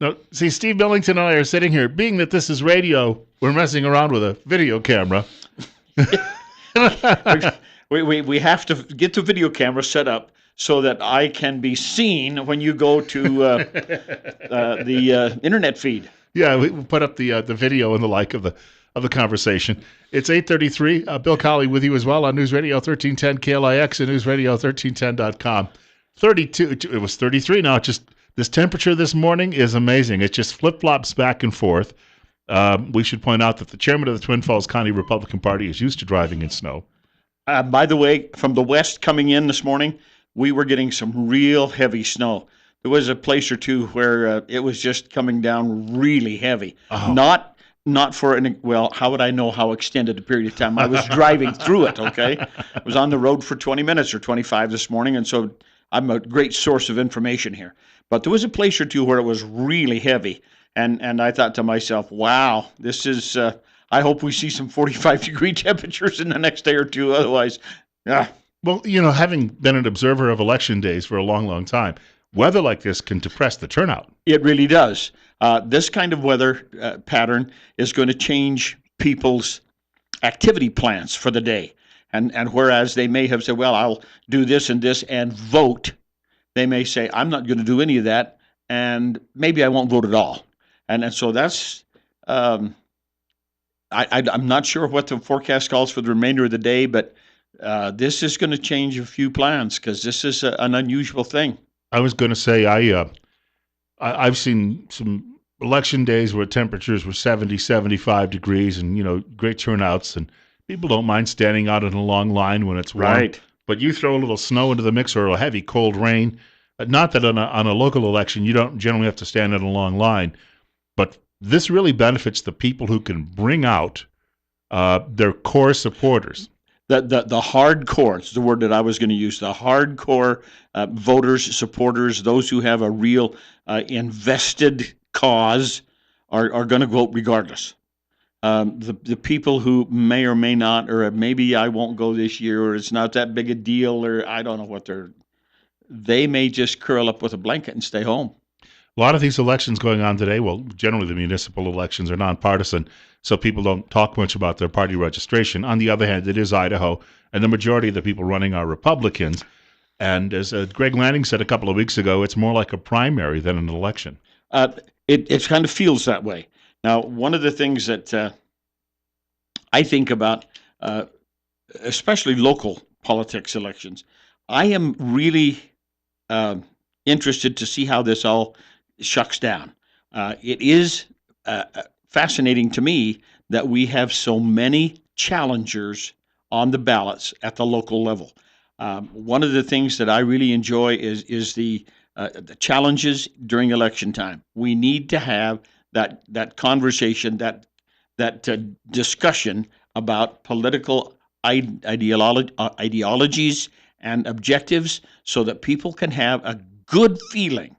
No, see, Steve Millington and I are sitting here. Being that this is radio, we're messing around with a video camera. We have to get the video camera set up so that I can be seen when you go to the internet feed. Yeah, we put up the video and the like of the conversation. It's 8:33. Bill Colley with you as well on News Radio 1310 KLIX and newsradio1310.com. 32. It was 33 now. It just this temperature this morning is amazing. It just flip flops back and forth. We should point out that the chairman of the Twin Falls County Republican Party is used to driving in snow. By the way, from the west coming in this morning, we were getting some real heavy snow. There was a place or two where it was just coming down really heavy. Oh. Not for how would I know how extended a period of time? I was driving through it, okay? I was on the road for 20 minutes or 25 this morning, and so I'm a great source of information here. But there was a place or two where it was really heavy, and I thought to myself, wow, this is I hope we see some 45-degree temperatures in the next day or two. Otherwise, Well, having been an observer of election days for a long, long time, weather like this can depress the turnout. It really does. This kind of weather pattern is going to change people's activity plans for the day. And whereas they may have said, well, I'll do this and vote, they may say, I'm not going to do any of that, and maybe I won't vote at all. And so that's I'm not sure what the forecast calls for the remainder of the day, but this is going to change a few plans because this is an unusual thing. I was going to say I've seen some election days where temperatures were 70, 75 degrees and, great turnouts, and people don't mind standing out in a long line when it's warm. Right. But you throw a little snow into the mix or a heavy cold rain, not that on a local election you don't generally have to stand in a long line, but this really benefits the people who can bring out their core supporters. The hardcore is the word that I was going to use. The hardcore voters, supporters, those who have a real invested cause are going to vote regardless. The people who may or may not, or maybe I won't go this year, or it's not that big a deal, or I don't know what they may just curl up with a blanket and stay home. A lot of these elections going on today, well, generally the municipal elections are nonpartisan, so people don't talk much about their party registration. On the other hand, it is Idaho, and the majority of the people running are Republicans. And as Greg Lanning said a couple of weeks ago, it's more like a primary than an election. It kind of feels that way. Now, one of the things that I think about, especially local politics elections, I am really interested to see how this all shucks down. It is fascinating to me that we have so many challengers on the ballots at the local level. One of the things that I really enjoy is the challenges during election time. We need to have that conversation, that discussion about political ideologies and objectives, so that people can have a good feeling.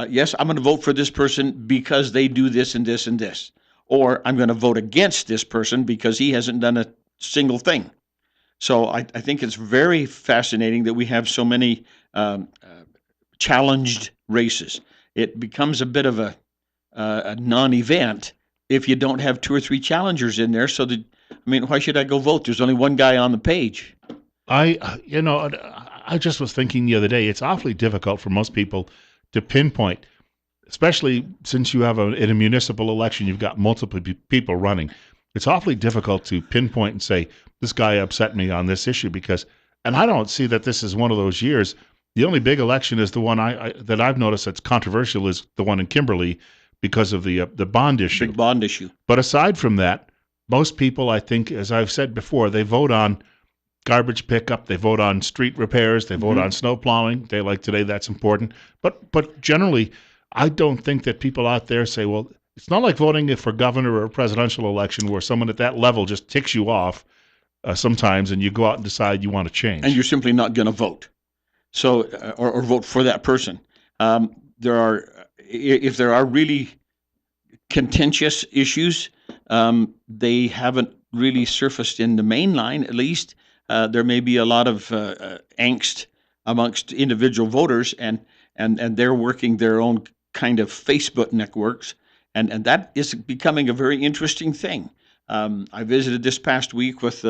Yes, I'm going to vote for this person because they do this and this and this. Or I'm going to vote against this person because he hasn't done a single thing. So I think it's very fascinating that we have so many challenged races. It becomes a bit of a non-event if you don't have two or three challengers in there. So why should I go vote? There's only one guy on the page. I just was thinking the other day, it's awfully difficult for most people to pinpoint, especially since you have in a municipal election, you've got multiple people running. It's awfully difficult to pinpoint and say, this guy upset me on this issue and I don't see that this is one of those years. The only big election is the one that I've noticed that's controversial is the one in Kimberley because of the bond issue. Big bond issue. But aside from that, most people, I think, as I've said before, they vote on garbage pickup, they vote on street repairs, they vote on snow plowing. They like today, that's important. But generally, I don't think that people out there say, well, it's not like voting for governor or a presidential election where someone at that level just ticks you off sometimes and you go out and decide you want to change. And you're simply not going to vote. So, or vote for that person. If there are really contentious issues, they haven't really surfaced in the main line, at least. There may be a lot of angst amongst individual voters, and they're working their own kind of Facebook networks, and that is becoming a very interesting thing. I visited this past week with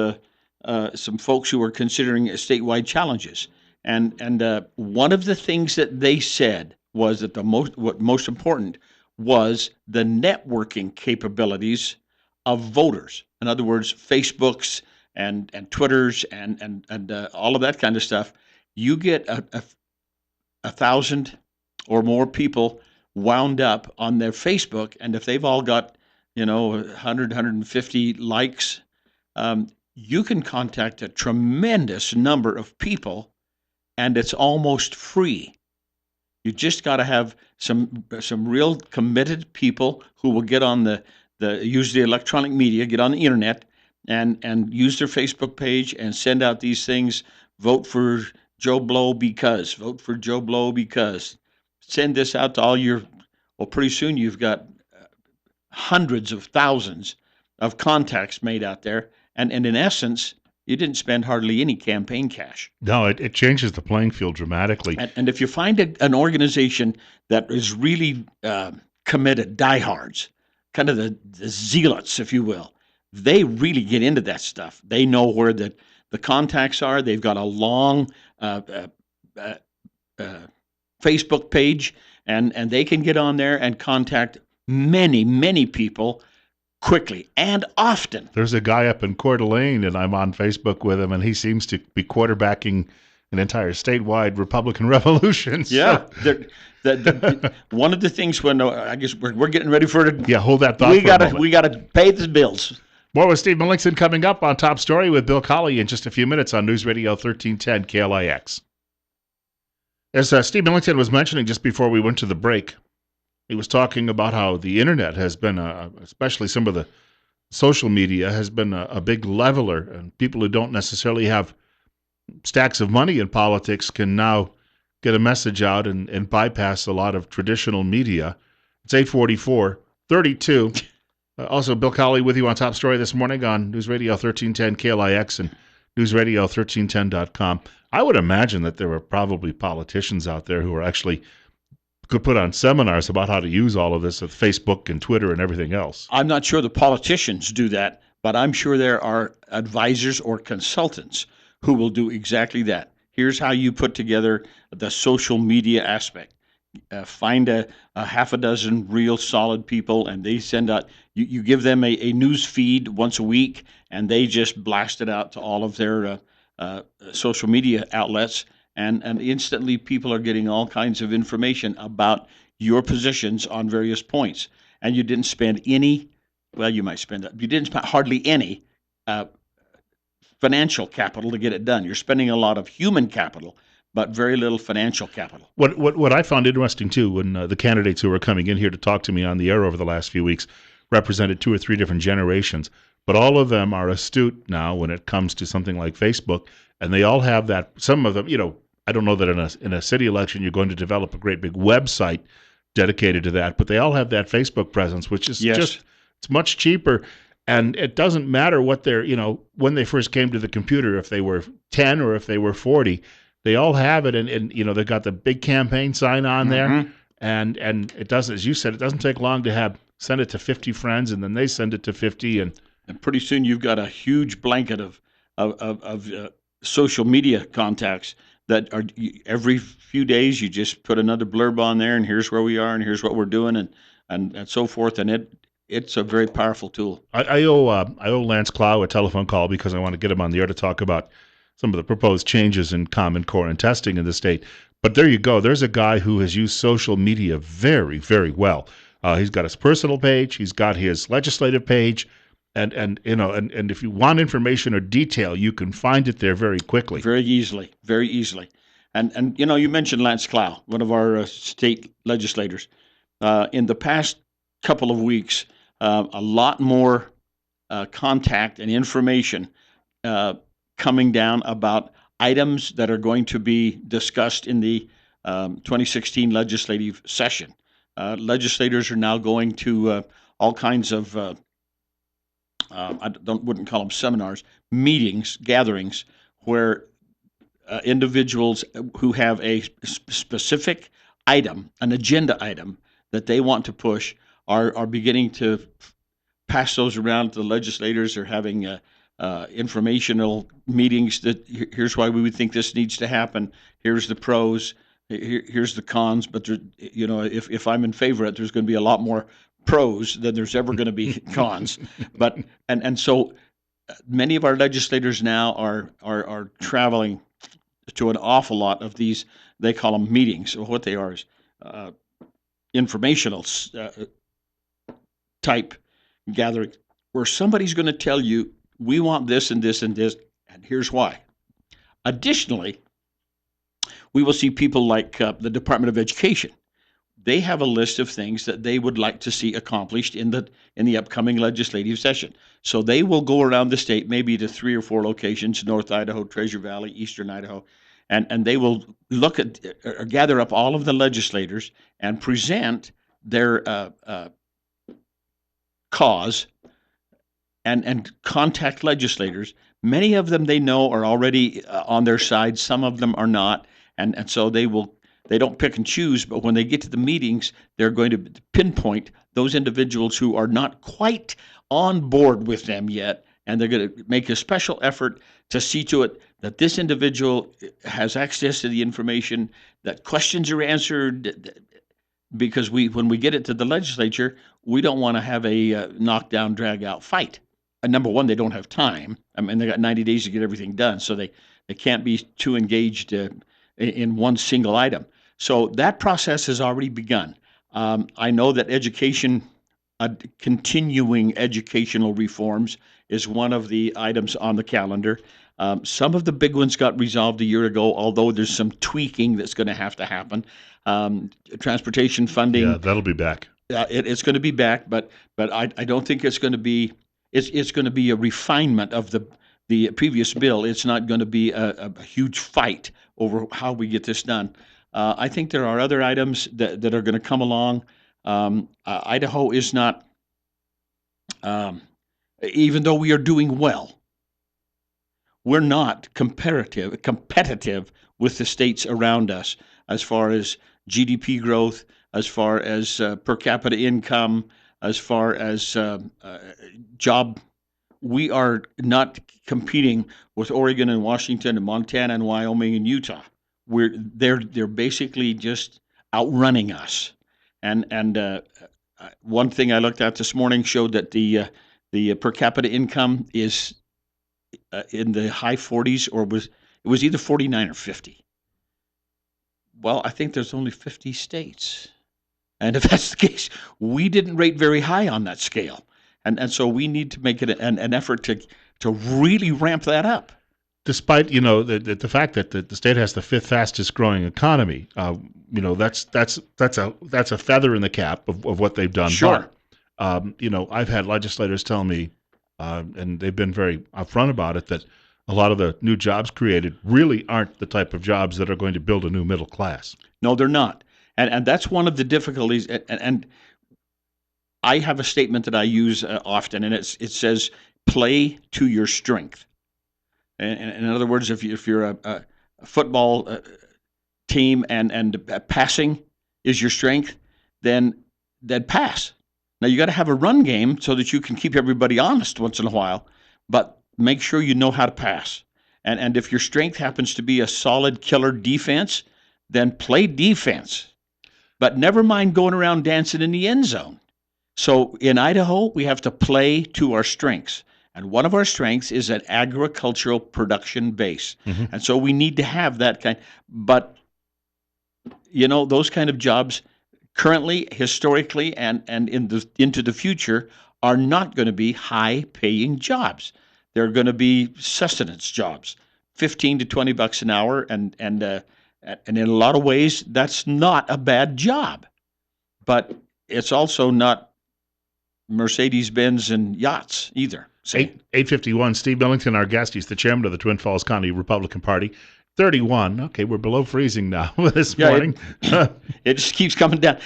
some folks who are considering statewide challenges, and one of the things that they said was that what most important was the networking capabilities of voters. In other words, Facebooks and Twitters and all of that kind of stuff. You get a thousand or more people wound up on their Facebook, and if they've all got 100, 150 likes, you can contact a tremendous number of people, and it's almost free. You just got to have some real committed people who will get on the use the electronic media, get on the internet, and use their Facebook page and send out these things. Vote for Joe Blow because. Vote for Joe Blow because. Send this out to all your. Well, pretty soon you've got hundreds of thousands of contacts made out there, and in essence, you didn't spend hardly any campaign cash. No, it changes the playing field dramatically. And if you find an organization that is really committed, diehards, kind of the zealots, if you will, they really get into that stuff. They know where the contacts are. They've got a long Facebook page, and they can get on there and contact many, many people quickly and often. There's a guy up in Coeur d'Alene, and I'm on Facebook with him, and he seems to be quarterbacking an entire statewide Republican revolution. Yeah. One of the things when I guess we're getting ready for it. Yeah, hold that thought for a moment. We gotta pay the bills. More with Steve Millington coming up on Top Story with Bill Colley in just a few minutes on News Radio 1310 KLIX. As Steve Millington was mentioning just before we went to the break, he was talking about how the internet has been, especially some of the social media, has been a big leveler, and people who don't necessarily have stacks of money in politics can now get a message out and bypass a lot of traditional media. It's 8:44, 32. Also, Bill Colley with you on Top Story this morning on News Radio 1310 KLIX and newsradio1310.com. I would imagine that there were probably politicians out there who are actually could put on seminars about how to use all of this with Facebook and Twitter and everything else. I'm not sure the politicians do that, but I'm sure there are advisors or consultants who will do exactly that. Here's how you put together the social media aspect. Find a half a dozen real solid people, and they send out, you give them a news feed once a week, and they just blast it out to all of their social media outlets, and instantly people are getting all kinds of information about your positions on various points. And you didn't spend any, well, you might spend, you didn't spend hardly any financial capital to get it done. You're spending a lot of human capital, but very little financial capital. What I found interesting, too, when the candidates who were coming in here to talk to me on the air over the last few weeks represented 2 or 3 different generations, but all of them are astute now when it comes to something like Facebook, and they all have that. Some of them, I don't know that in a city election you're going to develop a great big website dedicated to that, but they all have that Facebook presence, which is just, it's much cheaper. And it doesn't matter what they're, when they first came to the computer, if they were 10 or if they were 40, they all have it. And they've got the big campaign sign on there. And it doesn't, as you said, it doesn't take long to send it to 50 friends, and then they send it to 50. And pretty soon you've got a huge blanket of social media contacts that are every few days you just put another blurb on there, and here's where we are, and here's what we're doing, and so forth. And it's a very powerful tool. I owe Lance Clow a telephone call because I want to get him on the air to talk about some of the proposed changes in Common Core and testing in the state. But there you go. There's a guy who has used social media very, very well. He's got his personal page. He's got his legislative page. And if you want information or detail, you can find it there very quickly. Very easily. And you mentioned Lance Clow, one of our state legislators. In the past couple of weeks, a lot more contact and information coming down about items that are going to be discussed in the 2016 legislative session. Legislators are now going to all kinds of, wouldn't call them seminars, meetings, gatherings, where individuals who have a specific item, an agenda item, that they want to push are beginning to pass those around to the legislators. They're having informational meetings that here's why we would think this needs to happen. Here's the pros. Here's the cons. But there, if I'm in favor of it, there's going to be a lot more pros than there's ever going to be cons. But and so many of our legislators now are traveling to an awful lot of these. They call them meetings. So what they are is informational type gathering where somebody's going to tell you, we want this and this and this, and here's why. Additionally, we will see people like the Department of Education. They have a list of things that they would like to see accomplished in the upcoming legislative session. So they will go around the state, maybe to 3 or 4 locations: North Idaho, Treasure Valley, Eastern Idaho, and they will look at or gather up all of the legislators and present their cause and contact legislators. Many of them they know are already on their side. Some of them are not, and so they don't pick and choose. But when they get to the meetings, they're going to pinpoint those individuals who are not quite on board with them yet, and they're going to make a special effort to see to it that this individual has access to the information, that questions are answered. Because when we get it to the legislature, we don't want to have a knockdown, drag-out fight. Number one, they don't have time. I mean, they got 90 days to get everything done, so they can't be too engaged in one single item. So that process has already begun. I know that continuing educational reforms is one of the items on the calendar. Some of the big ones got resolved a year ago, although there's some tweaking that's going to have to happen. Transportation funding. Yeah, that'll be back. It's going to be back, but I don't think it's going to be. It's going to be a refinement of the previous bill. It's not going to be a huge fight over how we get this done. I think there are other items that are going to come along. Idaho is not, even though we are doing well, we're not competitive with the states around us as far as GDP growth, as far as per capita income, as far as job. We are not competing with Oregon and Washington and Montana and Wyoming and Utah. They're basically just outrunning us. And one thing I looked at this morning showed that the per capita income is in the high 40s, or it was either 49 or 50. Well, I think there's only 50 states. And if that's the case, we didn't rate very high on that scale. And so we need to make it an effort to really ramp that up. Despite the fact that the state has the 5th fastest growing economy, that's a feather in the cap of what they've done. Sure. But, I've had legislators tell me, and they've been very upfront about it, that a lot of the new jobs created really aren't the type of jobs that are going to build a new middle class. No, they're not. And that's one of the difficulties. And I have a statement that I use often, and it says, play to your strength. And in other words, if you're a football team and passing is your strength, then pass. Now, you got to have a run game so that you can keep everybody honest once in a while, but make sure you know how to pass. And if your strength happens to be a solid killer defense, then play defense. But never mind going around dancing in the end zone. So in Idaho, we have to play to our strengths. And one of our strengths is an agricultural production base. Mm-hmm. And so we need to have that kind. But, those kind of jobs currently, historically, and into the future are not going to be high-paying jobs. They're going to be sustenance jobs, $15 to $20 an hour, and in a lot of ways, that's not a bad job. But it's also not Mercedes-Benz and yachts either. 8:51. Steve Millington, our guest. He's the chairman of the Twin Falls County Republican Party. 31. Okay, we're below freezing now this morning. It just keeps coming down.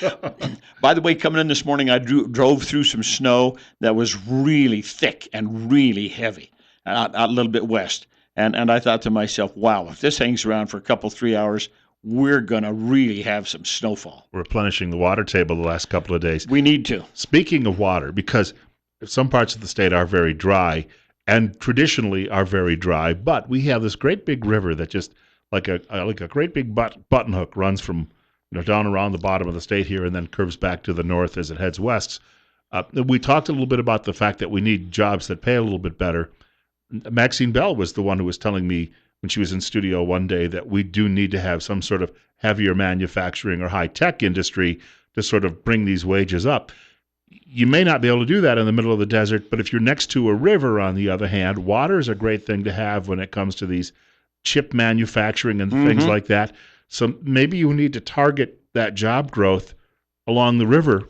By the way, coming in this morning, I drove through some snow that was really thick and really heavy out a little bit west. And I thought to myself, wow, if this hangs around for a couple, 3 hours, we're going to really have some snowfall. Replenishing the water table the last couple of days. We need to. Speaking of water, because some parts of the state are very dry and traditionally are very dry, but we have this great big river that just like a great big button hook runs from down around the bottom of the state here and then curves back to the north as it heads west. We talked a little bit about the fact that we need jobs that pay a little bit better. Maxine Bell was the one who was telling me when she was in studio one day that we do need to have some sort of heavier manufacturing or high tech industry to sort of bring these wages up. You may not be able to do that in the middle of the desert, but if you're next to a river, on the other hand, water is a great thing to have when it comes to these chip manufacturing and things like that. So maybe you need to target that job growth along the river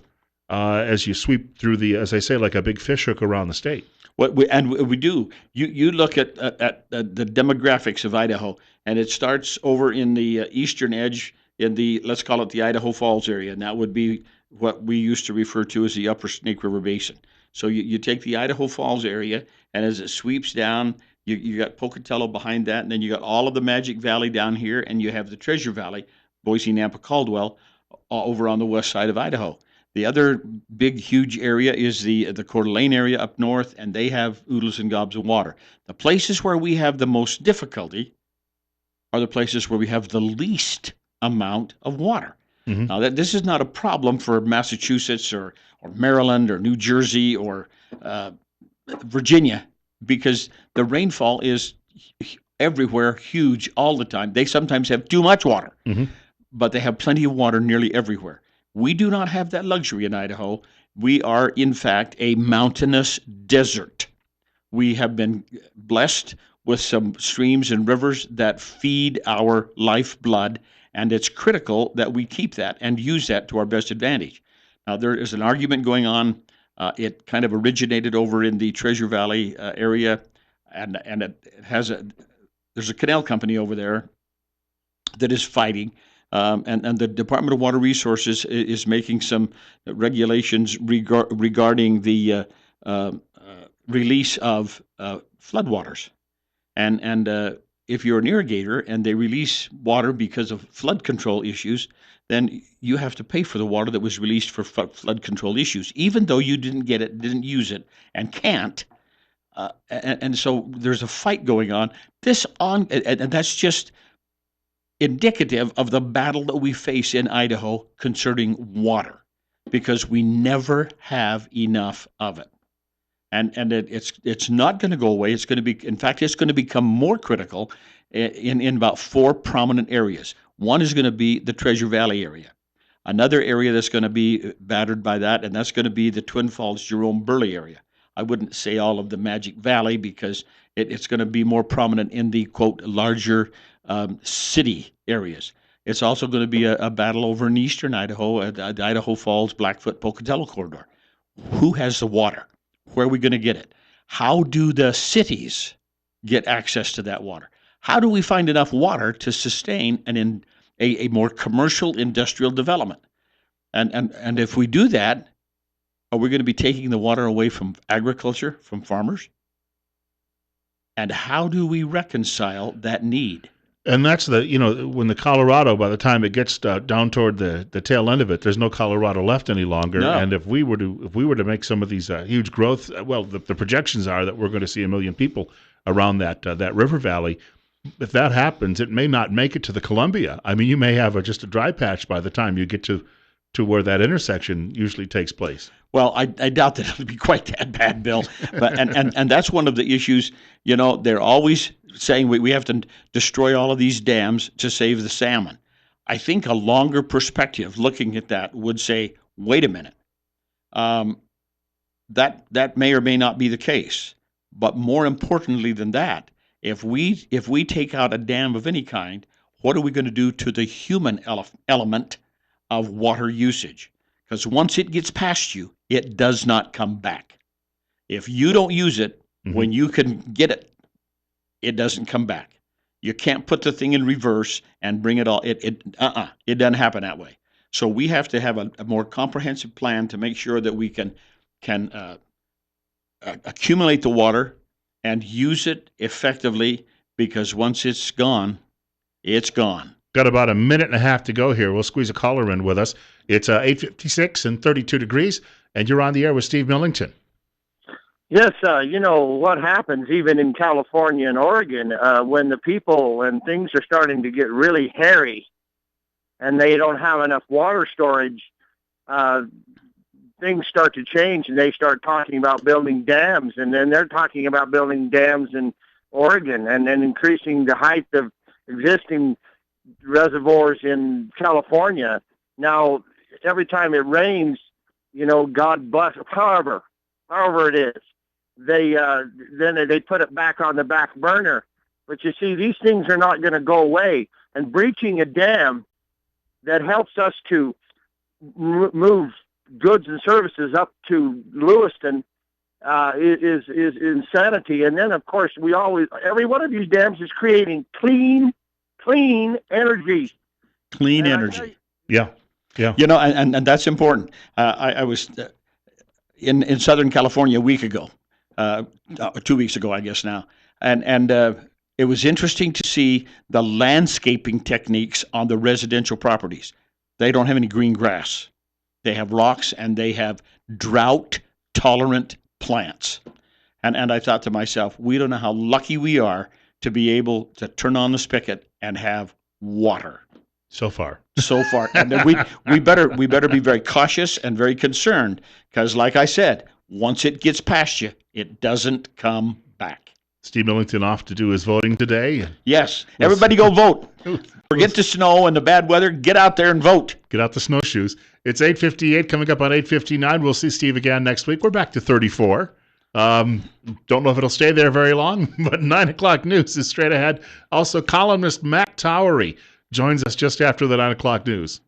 as you sweep through the, as I say, like a big fish hook around the state. We do. You look at the demographics of Idaho, and it starts over in the eastern edge in the, let's call it the Idaho Falls area, and that would be what we used to refer to as the Upper Snake River Basin. So you take the Idaho Falls area, and as it sweeps down, you got Pocatello behind that, and then you got all of the Magic Valley down here, and you have the Treasure Valley, Boise, Nampa, Caldwell, over on the west side of Idaho. The other big, huge area is the Coeur d'Alene area up north, and they have oodles and gobs of water. The places where we have the most difficulty are the places where we have the least amount of water. Mm-hmm. Now, this is not a problem for Massachusetts or Maryland or New Jersey or Virginia, because the rainfall is everywhere, huge all the time. They sometimes have too much water, but they have plenty of water nearly everywhere. We do not have that luxury in Idaho. We are, in fact, a mountainous desert. We have been blessed with some streams and rivers that feed our lifeblood, and it's critical that we keep that and use that to our best advantage. Now, there is an argument going on. It kind of originated over in the Treasure Valley area, and there's a canal company over there that is fighting. And the Department of Water Resources is making some regulations regarding the release of floodwaters. And if you're an irrigator and they release water because of flood control issues, then you have to pay for the water that was released for flood control issues, even though you didn't get it, didn't use it, and can't. And so there's a fight going on. And that's just indicative of the battle that we face in Idaho concerning water, because we never have enough of it. And it's not going to go away. It's going to be, in fact, it's going to become more critical in about four prominent areas. One is going to be the Treasure Valley area. Another area that's going to be battered by that, and that's going to be the Twin Falls, Jerome Burley area. I wouldn't say all of the Magic Valley, because it's going to be more prominent in the, quote, larger city areas. It's also going to be a battle over in eastern Idaho, the Idaho Falls, Blackfoot, Pocatello corridor. Who has the water? Where are we going to get it? How do the cities get access to that water? How do we find enough water to sustain a more commercial industrial development? And if we do that, are we going to be taking the water away from agriculture, from farmers? And how do we reconcile that need? And that's when the Colorado, by the time it gets down toward the tail end of it, there's no Colorado left any longer. No. And if we were to make some of these huge growth, the projections are that we're going to see 1 million people around that river valley. If that happens, it may not make it to the Columbia. I mean, you may have just a dry patch by the time you get to where that intersection usually takes place. Well, I doubt that it'll be quite that bad, Bill. But and that's one of the issues. They're always saying we have to destroy all of these dams to save the salmon. I think a longer perspective, looking at that, would say, wait a minute, that may or may not be the case. But more importantly than that, if we take out a dam of any kind, what are we going to do to the human element of water usage? Because once it gets past you, it does not come back. If you don't use it when you can get it, it doesn't come back. You can't put the thing in reverse and bring it all. It doesn't happen that way. So we have to have a more comprehensive plan to make sure that we can accumulate the water and use it effectively, because once it's gone, it's gone. Got about a minute and a half to go here. We'll squeeze a caller in with us. It's 8:56 and 32 degrees, and you're on the air with Steve Millington. Yes, you know what happens even in California and Oregon when the people and things are starting to get really hairy and they don't have enough water storage, things start to change and they start talking about building dams, and then they're talking about building dams in Oregon and then increasing the height of existing reservoirs in California. Now, every time it rains, you know, God bless, however it is, then they put it back on the back burner. But you see, these things are not going to go away. And breaching a dam that helps us to move goods and services up to Lewiston is insanity. And then, of course, every one of these dams is creating clean energy. Clean energy. Yeah. You know, and that's important. I was in Southern California a week ago, 2 weeks ago, I guess now, and it was interesting to see the landscaping techniques on the residential properties. They don't have any green grass. They have rocks and they have drought-tolerant plants. And I thought to myself, we don't know how lucky we are to be able to turn on the spigot and have water. So far. And then we better be very cautious and very concerned, because like I said, once it gets past you, it doesn't come back. Steve Millington off to do his voting today. Yes. Everybody go vote. Forget the snow and the bad weather. Get out there and vote. Get out the snowshoes. It's 8:58. Coming up on 8:59. We'll see Steve again next week. We're back to 34. Don't know if it'll stay there very long, but 9 o'clock news is straight ahead. Also, columnist Matt Towery joins us just after the 9 o'clock news.